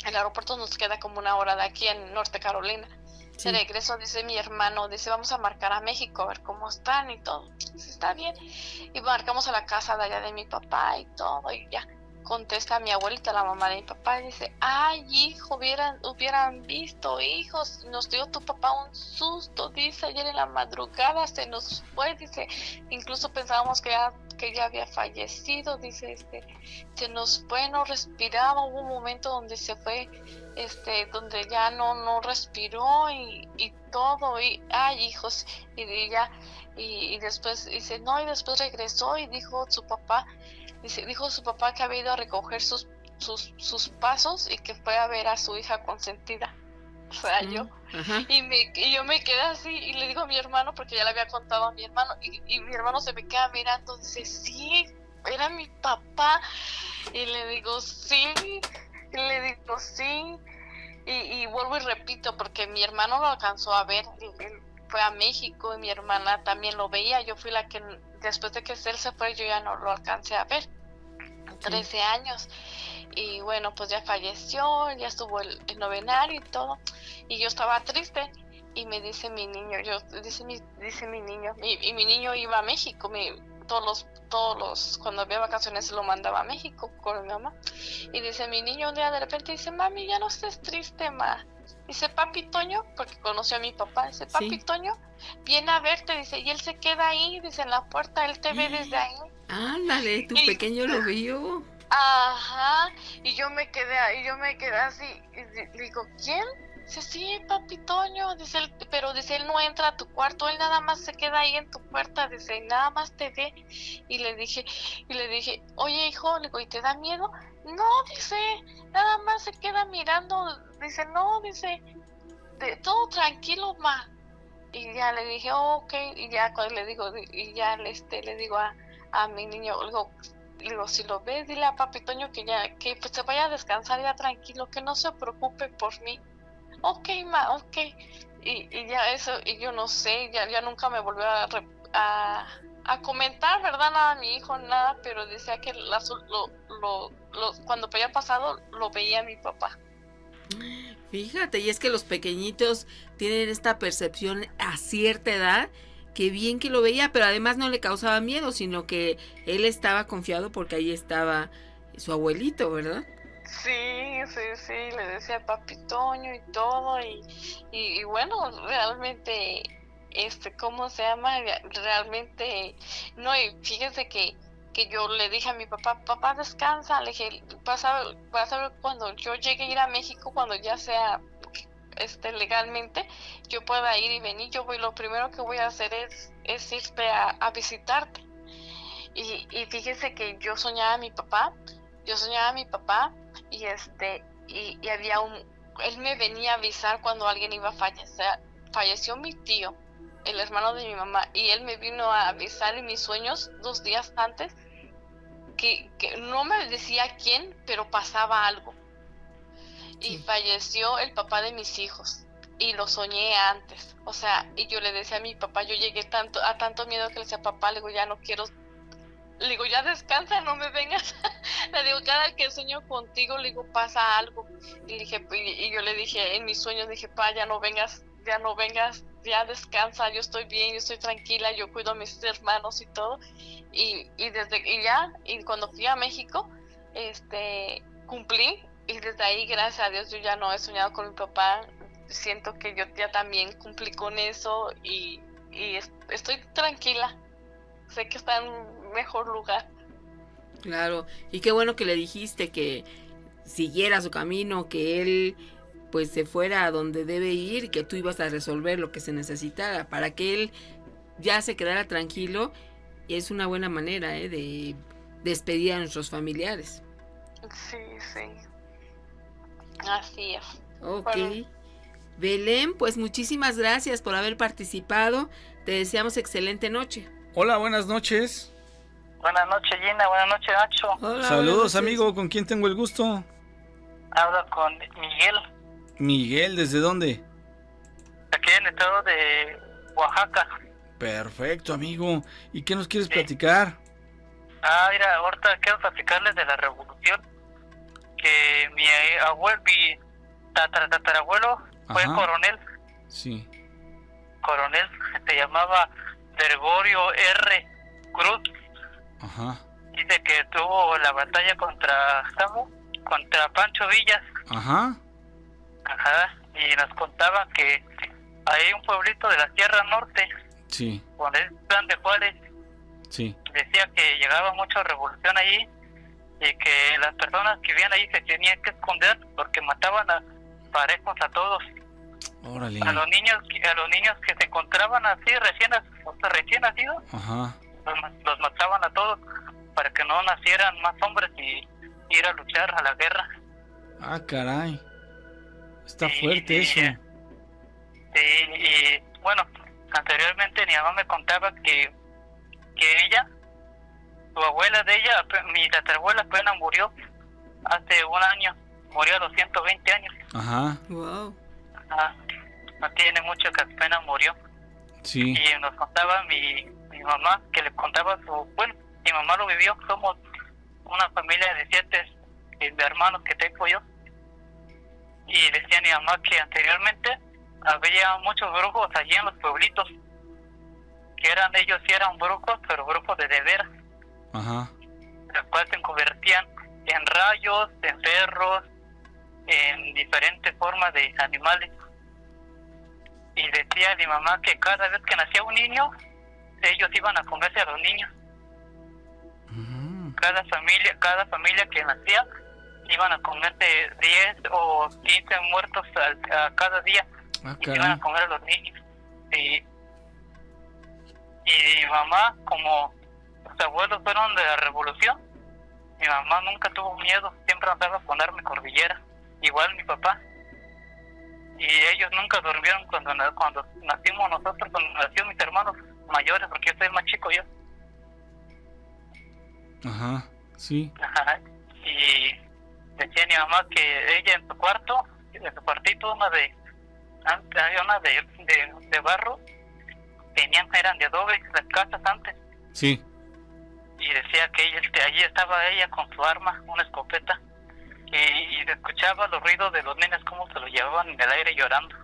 S6: El aeropuerto nos queda como 1 hora de aquí en Norte Carolina. Sí. De regreso dice mi hermano, vamos a marcar a México a ver cómo están y todo. Dice, está bien. Y marcamos a la casa de allá de mi papá y todo y ya. Contesta mi abuelita, la mamá de mi papá, y dice, ay, hijo, hubieran visto, hijos, nos dio tu papá un susto, dice, ayer en la madrugada se nos fue, dice, incluso pensábamos que ya había fallecido, dice, se nos fue, no respiraba, hubo un momento donde se fue, donde ya no respiró y todo, y ay, hijos, y después dice, no, y después regresó y dijo su papá que había ido a recoger sus pasos y que fue a ver a su hija consentida, o sea, yo. Uh-huh. Y yo me quedé así y le digo a mi hermano, porque ya le había contado a mi hermano, y mi hermano se me queda mirando, dice, sí, era mi papá, y le digo, sí, y vuelvo y repito, porque mi hermano lo alcanzó a ver, él fue a México y mi hermana también lo veía, yo fui la que después de que él se fue yo ya no lo alcancé a ver, 13 años, y bueno, pues ya falleció, ya estuvo el novenario y todo, y yo estaba triste, y me dice mi niño, dice mi niño, y mi niño iba a México, todos los, cuando había vacaciones se lo mandaba a México con mi mamá. Y dice mi niño un día de repente, dice, mami, ya no estés triste, ma. Dice, papi Toño, porque conoció a mi papá, dice, papi Toño, viene a verte, dice, y él se queda ahí, dice, en la puerta, él te ve desde ahí.
S3: Ándale, tu pequeño lo vio.
S6: Ajá, y yo me quedé así, y digo, ¿quién? Dice, sí, papi Toño, dice él, pero dice, él no entra a tu cuarto, él nada más se queda ahí en tu puerta, dice, nada más te ve. Y le dije, oye, hijo, le digo, ¿y te da miedo? No, dice, nada más se queda mirando, dice, no, dice, todo tranquilo, ma. Y ya le dije, ok, y ya cuando le digo, le digo a mi niño, le digo, si lo ves, dile a papi Toño que pues se vaya a descansar ya tranquilo, que no se preocupe por mí. Ok, ma, ok. Y ya eso, y yo no sé, ya nunca me volvió a comentar, ¿verdad? Nada, mi hijo, nada, pero decía que cuando había pasado, lo veía mi papá.
S3: Fíjate, y es que los pequeñitos tienen esta percepción a cierta edad, que bien que lo veía, pero además no le causaba miedo, sino que él estaba confiado porque ahí estaba su abuelito, ¿verdad?
S6: Sí, le decía papi Toño y todo, y bueno, realmente, ¿cómo se llama? Realmente, no, y fíjese que yo le dije a mi papá, descansa, le dije, vas a ver cuando yo llegue a ir a México, cuando ya sea, legalmente, yo pueda ir y venir, lo primero que voy a hacer es irte a visitarte. Y fíjese que yo soñaba a mi papá, y había él me venía a avisar cuando alguien iba a fallecer. Falleció mi tío, el hermano de mi mamá, y él me vino a avisar en mis sueños 2 días antes que no me decía quién, pero pasaba algo. Y falleció el papá de mis hijos, y lo soñé antes, o sea, y yo le decía a mi papá, yo llegué a tanto miedo que le decía, papá, le digo, ya no quiero. Le digo, ya descansa, no me vengas. Le digo, cada que sueño contigo, le digo, pasa algo. Y yo le dije, en mis sueños, dije, pa, ya no vengas, ya descansa, yo estoy bien, yo estoy tranquila, yo cuido a mis hermanos y todo. Y cuando fui a México, cumplí, y desde ahí, gracias a Dios, yo ya no he soñado con mi papá. Siento que yo ya también cumplí con eso, y estoy tranquila. Sé que está en un mejor lugar.
S3: Claro, y qué bueno que le dijiste que siguiera su camino, que él pues se fuera a donde debe ir, y que tú ibas a resolver lo que se necesitara para que él ya se quedara tranquilo. Y es una buena manera de despedir a nuestros familiares.
S6: Sí, así es.
S3: Ok, Belén, pues muchísimas gracias por haber participado, te deseamos excelente noche.
S4: Hola, buenas noches.
S7: Buenas noches, Gina. Buenas noches, Nacho.
S3: Hola,
S4: saludos, amigo. ¿Con quién tengo el gusto?
S7: Hablo con Miguel.
S4: Miguel, ¿desde dónde?
S7: Aquí en el estado de Oaxaca.
S4: Perfecto, amigo. ¿Y qué nos quieres platicar?
S7: Mira, ahorita quiero platicarles de la revolución. Que mi tatarabuelo fue coronel.
S4: Sí.
S7: Coronel, se llamaba Gregorio R. Cruz.
S4: Ajá.
S7: Dice que tuvo la batalla contra Pancho Villa.
S4: Ajá.
S7: Y nos contaban que hay un pueblito de la Sierra Norte.
S4: Sí.
S7: Con el plan de Juárez.
S4: Sí.
S7: Decía que llegaba mucha revolución allí y que las personas que vivían allí se tenían que esconder porque mataban a parejos a todos.
S4: Órale.
S7: A los niños que se encontraban así recién nacidos.
S4: Ajá.
S7: Los mataban a todos para que no nacieran más hombres y ir a luchar a la guerra.
S4: Ah, caray. Está fuerte eso.
S7: Y bueno, anteriormente mi mamá me contaba que ella, su abuela de ella, mi tatarabuela apenas murió hace un año, murió a los 120 años.
S4: Ajá.
S3: Wow.
S7: No tiene mucho que apenas murió.
S4: Sí.
S7: Y nos contaba mi mamá, que le contaba mi mamá lo vivió, somos una familia de 7 hermanos que tengo yo. Y decía mi mamá que anteriormente había muchos brujos allí en los pueblitos, que ellos sí eran brujos, pero brujos de veras,
S4: Ajá.
S7: los cuales se convertían en rayos, en perros, en diferentes formas de animales. Y decía mi mamá que cada vez que nacía un niño, ellos iban a comerse a los niños.
S4: Ujú.
S7: Cada familia que nacía, iban a comerse 10 o 15 muertos a cada día.
S4: Ah,
S7: Y se iban a
S4: caray.
S7: comer a los niños. Y mi mamá, como sus abuelos fueron de la revolución, mi mamá nunca tuvo miedo, siempre andaba con arma y cordillera, igual mi papá. Y ellos nunca durmieron cuando nacimos nosotros, cuando nacieron mis hermanos mayores, porque yo soy más chico yo.
S4: Ajá. Sí.
S7: Ajá. Y decía mi mamá que ella en su cuartito, había una de barro, eran de adobe las casas antes.
S4: Sí.
S7: Y decía que allí estaba ella con su arma, una escopeta, y escuchaba los ruidos de los nenes como se los llevaban en el aire llorando.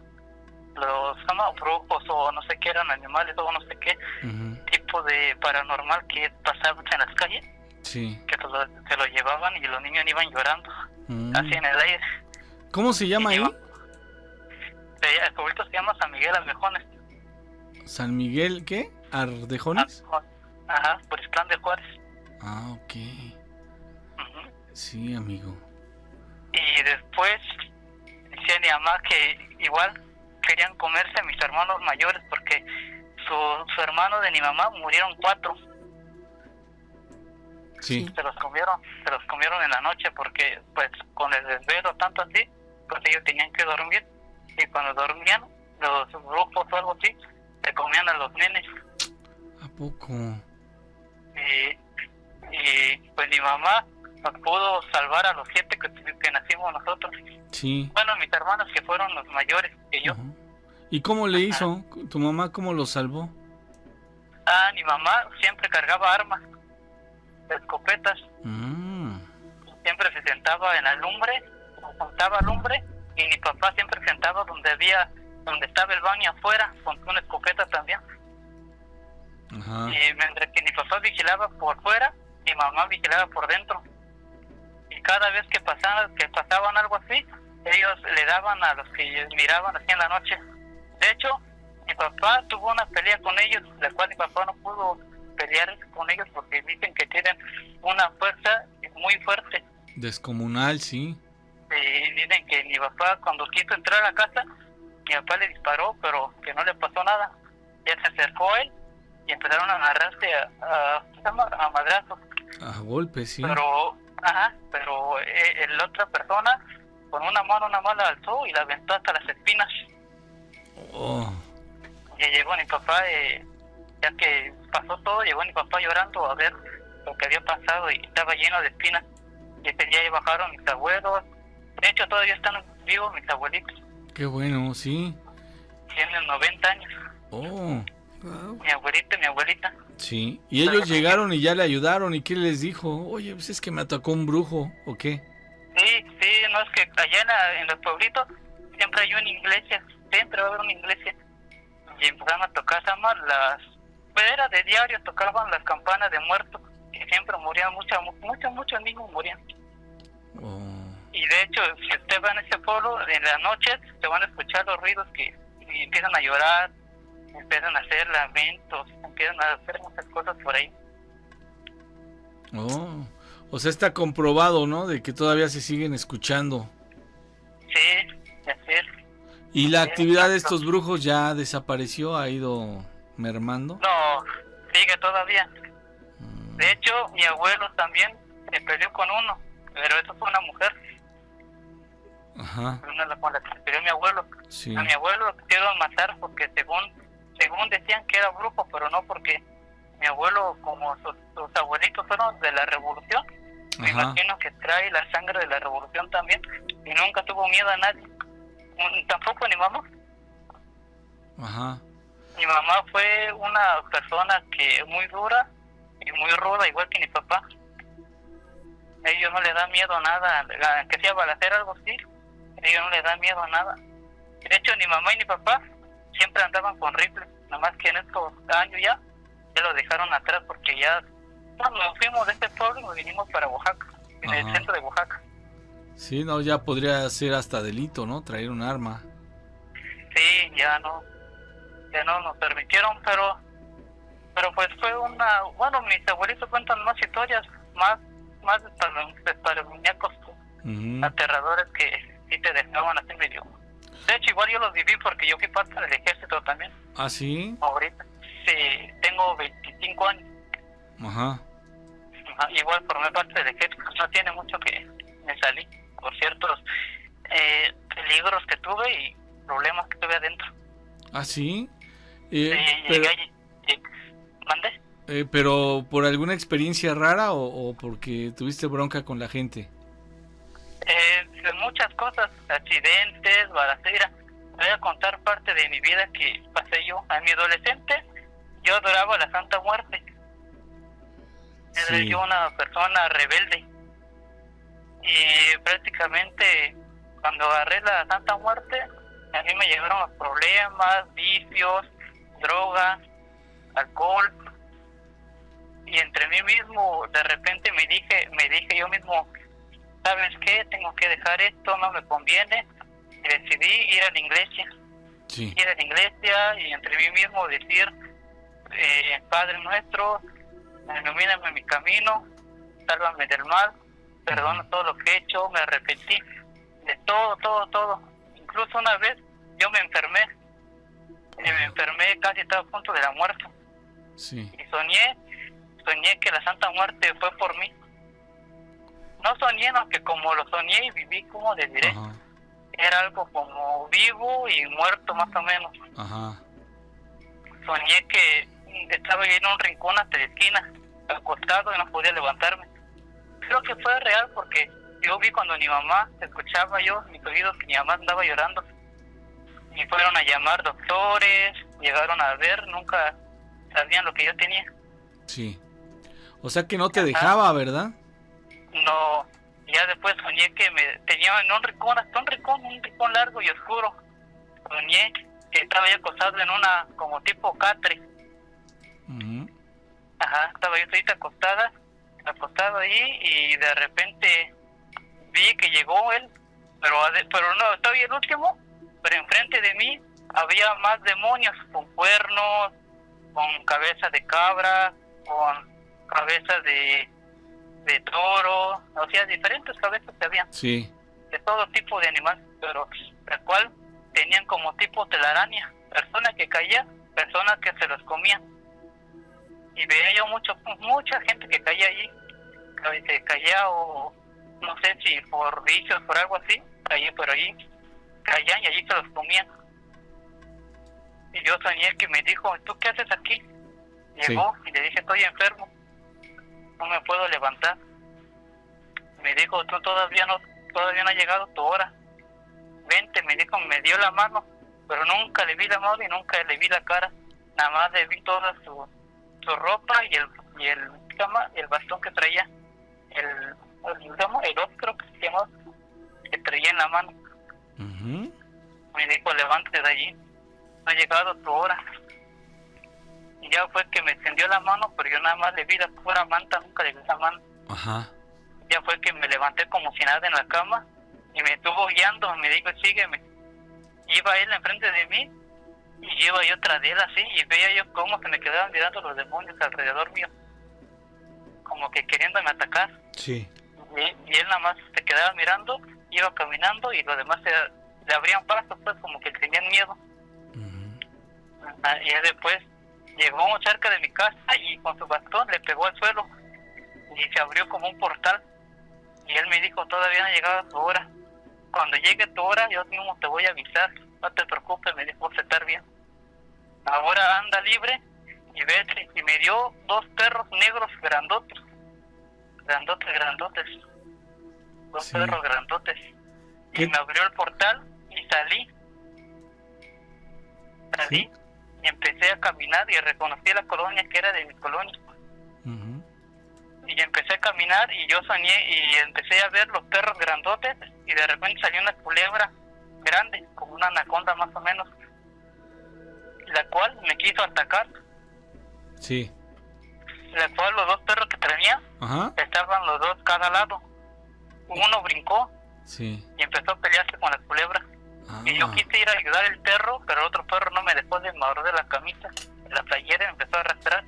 S7: Los brujos o no sé qué eran animales o no sé qué
S4: Ujú.
S7: tipo de paranormal que pasaba en las calles,
S4: Sí.
S7: que se lo llevaban y los niños iban llorando así en el aire.
S4: ¿Cómo se llama ahí?
S7: El pueblito se llama San Miguel Almejones.
S4: San Miguel, ¿qué? ¿Ardejones?
S7: Ajá, por Istlán de Juárez.
S4: Ah, ok.
S7: Ujú.
S4: Sí, amigo.
S7: Y después decía mi mamá que igual querían comerse a mis hermanos mayores porque su hermano de mi mamá murieron 4.
S4: Sí.
S7: Se los comieron en la noche porque pues con el desvelo tanto así, pues ellos tenían que dormir, y cuando dormían los brujos o algo así se comían a los nenes.
S4: ¿A poco?
S7: Y pues mi mamá nos pudo salvar a los 7 que nacimos nosotros.
S4: Sí.
S7: Bueno, mis hermanos que fueron los mayores que yo.
S4: Ajá. ¿Y cómo le hizo? ¿Tu mamá cómo lo salvó?
S7: Mi mamá siempre cargaba armas, escopetas,
S4: Mm.
S7: siempre se sentaba en la lumbre, juntaba lumbre, y mi papá siempre se sentaba donde estaba el baño afuera, con una escopeta también.
S4: Ajá.
S7: Y mientras que mi papá vigilaba por fuera, mi mamá vigilaba por dentro. Y cada vez que pasaban algo así, ellos le daban a los que miraban así en la noche. De hecho, mi papá tuvo una pelea con ellos, la cual mi papá no pudo pelear con ellos porque dicen que tienen una fuerza muy fuerte.
S4: Descomunal, sí.
S7: Y dicen que mi papá cuando quiso entrar a la casa, mi papá le disparó, pero que no le pasó nada. Ya se acercó a él y empezaron a agarrarse a madrazos.
S4: A golpe, sí.
S7: Pero la otra persona con una mano la alzó y la aventó hasta las espinas.
S4: Oh.
S7: Y llegó mi papá, ya que pasó todo, llegó mi papá llorando a ver lo que había pasado y estaba lleno de espinas. Y ese día ahí bajaron mis abuelos. De hecho, todavía están vivos mis abuelitos.
S4: Qué bueno, sí.
S7: Tienen 90 años.
S4: Oh.
S3: Wow.
S7: Mi abuelita y mi abuelita.
S4: Sí. Y ellos llegaron y ya le ayudaron. ¿Y qué les dijo? Oye, pues es que me atacó un brujo, ¿o qué?
S7: Sí, no es que allá en los pueblitos siempre hay una iglesia, siempre va a haber una iglesia. Y empezaron a tocar era de diario, tocaban las campanas de muertos, que siempre morían, muchos niños morían.
S4: Oh.
S7: Y de hecho, si usted va en ese pueblo, en las noches se van a escuchar los ruidos y empiezan a llorar, empiezan a hacer lamentos, empiezan a hacer muchas cosas por ahí.
S4: Oh. O sea, está comprobado, ¿no? De que todavía se siguen escuchando.
S7: Sí, así es.
S4: ¿Y la
S7: Sí,
S4: actividad de
S7: exacto.
S4: estos brujos ya desapareció? ¿Ha ido mermando?
S7: No, sigue todavía.
S4: Mm.
S7: De hecho, mi abuelo también se peleó con uno, pero eso fue una mujer,
S4: Ajá.
S7: una con la que se peleó mi abuelo.
S4: Sí.
S7: A mi abuelo lo quisieron matar porque según decían que era brujo, pero no, porque mi abuelo, como sus abuelitos fueron de la revolución, me
S4: Ajá.
S7: imagino que trae la sangre de la revolución también, y nunca tuvo miedo a nadie, tampoco mi mamá.
S4: Ajá.
S7: Mi mamá fue una persona que muy dura y muy ruda, igual que mi papá. Ellos no le dan miedo a nada, que sea balacera algo así, ellos no le dan miedo a nada. De hecho, ni mamá ni papá siempre andaban con rifles, nada más que en estos años ya lo dejaron atrás porque ya cuando nos fuimos de este pueblo nos vinimos para Oaxaca, en el centro de Oaxaca.
S4: Sí, no, ya podría ser hasta delito, ¿no? Traer un arma.
S7: Sí, ya no nos permitieron, pero pues fue bueno, mis abuelitos cuentan más historias, más esparmuñacos aterradores que sí te dejaban así medio. De hecho, igual yo los viví porque yo fui parte del ejército también.
S4: ¿Ah, sí?
S7: Ahorita, sí, tengo 25 años.
S4: Ajá.
S7: Igual formé parte del ejército, no tiene mucho que me salí por ciertos peligros que tuve y problemas que tuve adentro.
S4: ¿Ah, sí?
S7: Sí,
S4: pero,
S7: ¿mandé?
S4: ¿Pero por alguna experiencia rara o porque tuviste bronca con la gente?
S7: Muchas cosas, accidentes, balaceras. Voy a contar parte de mi vida que pasé yo. A mi adolescente, yo adoraba la Santa Muerte. Era yo una persona rebelde. Y prácticamente cuando agarré la Santa Muerte, a mí me llegaron los problemas, vicios, drogas, alcohol. Y entre mí mismo, de repente me dije yo mismo, ¿sabes qué? Tengo que dejar esto, no me conviene. Y decidí ir a la iglesia.
S4: Sí.
S7: Ir a la iglesia y entre mí mismo decir, Padre nuestro, ilumíname mi camino, sálvame del mal, perdona todo lo que he hecho, me arrepentí de todo. Incluso una vez yo me enfermé, casi estaba a punto de la muerte.
S4: Sí.
S7: Y soñé que la Santa Muerte fue por mí. No soñé, no, que como lo soñé y viví como de directo.
S4: Ajá.
S7: Era algo como vivo y muerto más o menos.
S4: Ajá.
S7: Soñé que estaba yo en un rincón hasta la esquina, acostado y no podía levantarme. Creo que fue real porque yo vi cuando mi mamá, escuchaba yo en mis oídos que mi mamá andaba llorando. Y fueron a llamar doctores, llegaron a ver, nunca sabían lo que yo tenía.
S4: Sí. O sea que no te dejaba, ¿verdad?
S7: No, ya después soñé que me tenía en un rincón largo y oscuro. Soñé que estaba yo acostado en una como tipo catre. Estaba yo ahorita acostado ahí y de repente vi que llegó él, pero no, estaba el último, pero enfrente de mí había más demonios con cuernos, con cabeza de cabra, con cabeza de toro, o sea, diferentes cabezas que había.
S4: Sí.
S7: De todo tipo de animal, pero la cual tenían como tipo telaraña, personas que caían, personas que se los comían. Y veía yo mucha gente que caía allí, que caía o no sé si por vicios, por algo así, caía por allí, caían y allí se los comían. Y yo soñé que me dijo, ¿tú qué haces aquí? Llegó y le dije, estoy enfermo, no me puedo levantar. Me dijo, tú todavía no ha llegado tu hora. Vente, me dijo, me dio la mano, pero nunca le vi la mano y nunca le vi la cara. Nada más le vi toda su ropa y el bastón que traía, el os creo que se llamaba, que traía en la mano. Me dijo, levántate de allí, no ha llegado tu hora. Y ya fue que me extendió la mano, pero yo nada más le vi la pura manta, nunca le vi la mano.
S4: Ajá.
S7: Ya fue que me levanté como si nada en la cama y me estuvo guiando, me dijo, sígueme. Iba él enfrente de mí y iba yo tras de él así y veía yo cómo se me quedaban mirando los demonios alrededor mío, como que queriéndome atacar.
S4: Sí.
S7: Y él nada más se quedaba mirando, iba caminando y los demás le abrían paso, pues como que tenían miedo. Y después llegó cerca de mi casa y con su bastón le pegó al suelo y se abrió como un portal. Y él me dijo, todavía no ha llegado tu hora. Cuando llegue tu hora, yo mismo te voy a avisar. No te preocupes, me dijo, vas a estar bien. Ahora anda libre y vete. Y me dio 2 perros negros grandotes. Grandotes. 2 perros grandotes. Y me abrió el portal y salí. ¿Sí? Y empecé a caminar y reconocí la colonia que era de mi colonia. Y empecé a caminar y yo soñé y empecé a ver los perros grandotes y de repente salió una culebra grande, como una anaconda más o menos, la cual me quiso atacar,
S4: Sí.
S7: la cual los dos perros que tenía
S4: Ajá.
S7: estaban los dos cada lado. Uno brincó
S4: Sí.
S7: y empezó a pelearse con las culebras.
S4: Ah.
S7: Y yo quise ir a ayudar al perro, pero el otro perro no me dejó, de me agarró de la camisa, de la playera, y me empezó a arrastrar.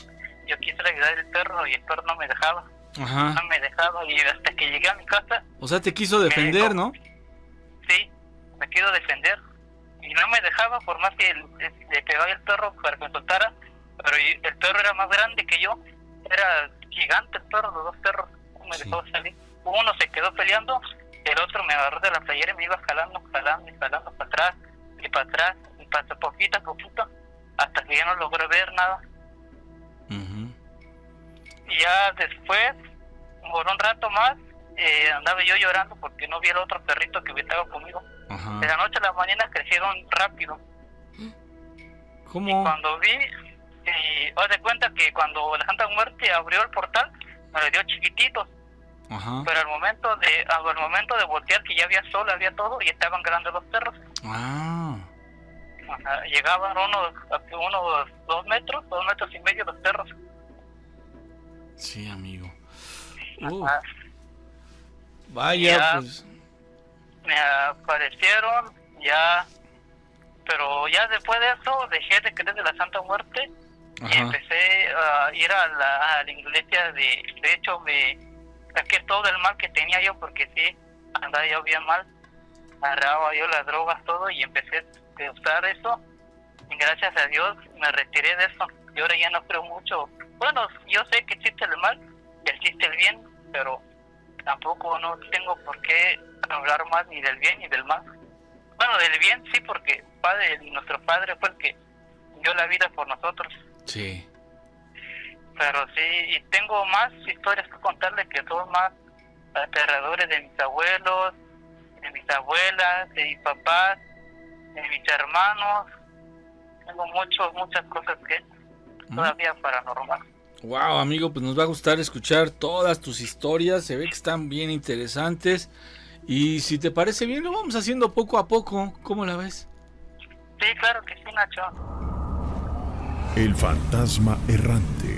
S7: Yo quise ir a ayudar al perro y el perro no me dejaba.
S4: Ajá.
S7: No me dejaba, y hasta que llegué a mi casa,
S4: O sea, te quiso defender, ¿no?
S7: sí, me quiero defender. Y no me dejaba, por más que le pegaba el perro para que me soltara, pero el perro era más grande que yo, era gigante el perro, los dos perros, no me
S4: Sí.
S7: dejó salir. Uno se quedó peleando, el otro me agarró de la playera y me iba jalando para atrás, y para poquito a poquito, hasta que ya no logré ver nada.
S4: Ujú.
S7: Y ya después, por un rato más, andaba yo llorando porque no vi el otro perrito que estaba conmigo.
S4: Ajá.
S7: De la noche a la mañana crecieron rápido.
S4: ¿Cómo?
S7: Cuando vi, haz de cuenta que cuando la Santa Muerte abrió el portal, me lo dio chiquititos,
S4: Ajá.
S7: pero al momento de voltear, que ya había sol, había todo, y estaban grandes los perros.
S4: Ah.
S7: Ajá, llegaban unos 2 metros y medio los perros.
S4: Sí, amigo.
S7: Ajá.
S4: Vaya,
S7: Ya.
S4: pues.
S7: Me aparecieron ya, pero ya después de eso dejé de creer de la Santa Muerte y
S4: Ajá.
S7: empecé a ir a la iglesia. De hecho me saqué todo el mal que tenía yo, porque sí, andaba yo bien mal, agarraba yo las drogas, todo, y empecé a usar eso, y gracias a Dios me retiré de eso, y ahora ya no creo mucho. Bueno, yo sé que existe el mal, que existe el bien, pero tampoco no tengo por qué hablar más ni del bien ni del mal. Bueno, del bien sí, porque nuestro Padre fue el que dio la vida por nosotros.
S4: Sí.
S7: Pero sí, y tengo más historias que contarle, que son más aterradores, de mis abuelos, de mis abuelas, de mis papás, de mis hermanos. Tengo muchas cosas que todavía paranormal.
S4: Wow, amigo, pues nos va a gustar escuchar todas tus historias. Se ve que están bien interesantes. Y si te parece bien, lo vamos haciendo poco a poco. ¿Cómo la ves?
S7: Sí, claro que sí, Nacho.
S1: El fantasma errante.